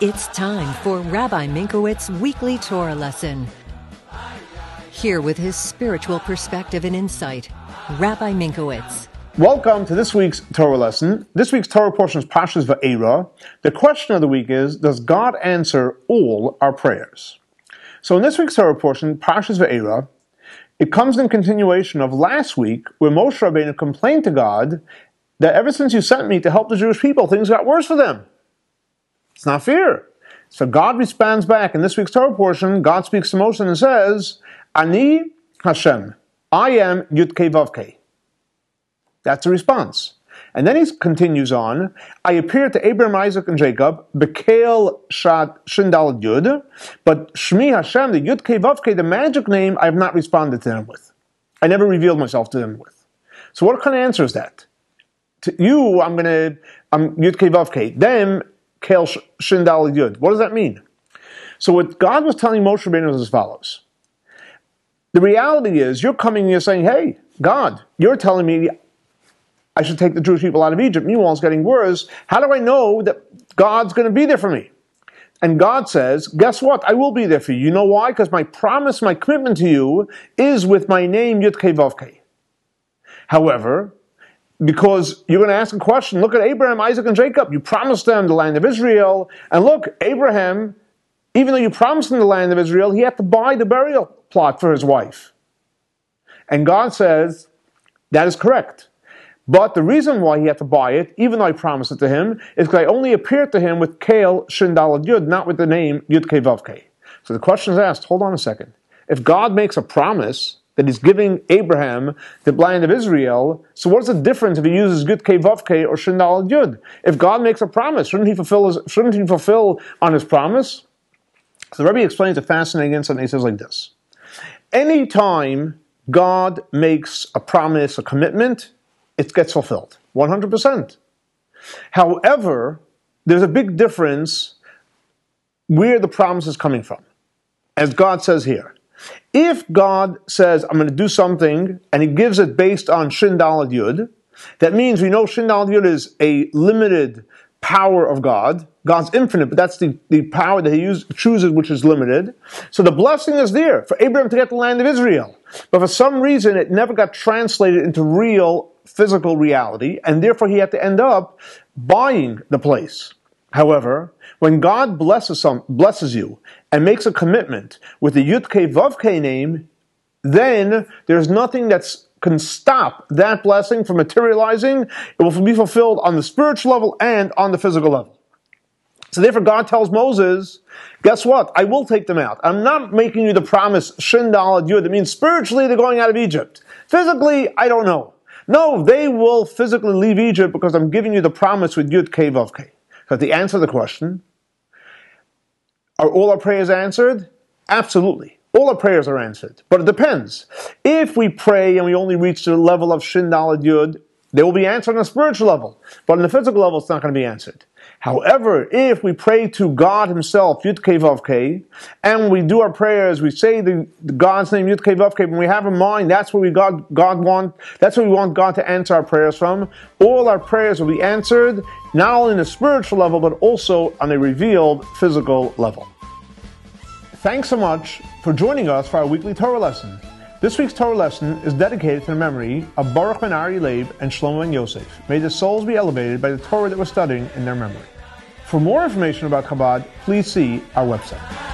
It's time for Rabbi Minkowicz's weekly Torah lesson. Here with his spiritual perspective and insight, Rabbi Minkowicz. Welcome to this week's Torah lesson. This week's Torah portion is Parsha's Va'era. The question of the week is, does God answer all our prayers? So in this week's Torah portion, Parsha's Va'era, it comes in continuation of last week where Moshe Rabbeinu complained to God that ever since you sent me to help the Jewish people, things got worse for them. It's not fair. So God responds back. In this week's Torah portion, God speaks to Moshe and says, Ani Hashem, I am Yud-Kei Vav-Kei. That's the response. And then he continues on, I appeared to Abraham, Isaac, and Jacob, Bekel Shat Shindal Yud, but Shmi Hashem, the Yud-Kei Vav-Kei, the magic name, I have not responded to them with. I never revealed myself to them with. So what kind of answer is that? To you, I'm Yud-Kei Vav-Kei. Them, Kel Shindal Yud. What does that mean? So what God was telling Moshe Rabbeinu was as follows. The reality is, you're coming and you're saying, hey, God, you're telling me I should take the Jewish people out of Egypt. Meanwhile, it's getting worse. How do I know that God's going to be there for me? And God says, guess what? I will be there for you. You know why? Because my promise, my commitment to you is with my name, Yud-Kei Vav-Kei. However, because you're going to ask a question, look at Abraham, Isaac, and Jacob. You promised them the land of Israel. And look, Abraham, even though you promised him the land of Israel, he had to buy the burial plot for his wife. And God says, that is correct. But the reason why he had to buy it, even though I promised it to him, is because I only appeared to him with Kel Shindal Yud, not with the name Yud-Kei Vav-Kei. So the question is asked, hold on a second. If God makes a promise that he's giving Abraham the land of Israel, so what's the difference if he uses Yud-Kei Vav-Kei or Shindal Yud? If God makes a promise, shouldn't he fulfill on his promise? So the Rebbe explains a fascinating insight, and he says like this. Anytime God makes a promise, a commitment, it gets fulfilled, 100%. However, there's a big difference where the promise is coming from. As God says here, if God says, I'm going to do something, and he gives it based on Shin Daled Yud, that means we know Shin Daled Yud is a limited power of God. God's infinite, but that's the power that he chooses, which is limited. So the blessing is there for Abraham to get the land of Israel. But for some reason, it never got translated into real physical reality, and therefore he had to end up buying the place. However, when God blesses you and makes a commitment with the Yud-Kei Vav-Kei name, then there's nothing that can stop that blessing from materializing. It will be fulfilled on the spiritual level and on the physical level. So therefore God tells Moses, guess what? I will take them out. I'm not making you the promise, Shin Daled Yud. That means spiritually they're going out of Egypt. Physically, I don't know. No, they will physically leave Egypt because I'm giving you the promise with Yud-Kei Vav-Kei. So the answer to the question, are all our prayers answered? Absolutely. All our prayers are answered. But it depends. If we pray and we only reach the level of Shin Daled Yud, they will be answered on a spiritual level. But on the physical level, it's not going to be answered. However, if we pray to God himself, Yud-Kei Vav-Kei, and we do our prayers, we say God's name, Yud-Kei Vav-Kei, when we have in mind, that's where that's where we want God to answer our prayers from. All our prayers will be answered, not only on a spiritual level, but also on a revealed physical level. Thanks so much for joining us for our weekly Torah lesson. This week's Torah lesson is dedicated to the memory of Baruch ben Ari Leib and Shlomo ben Yosef. May their souls be elevated by the Torah that we're studying in their memory. For more information about Chabad, please see our website.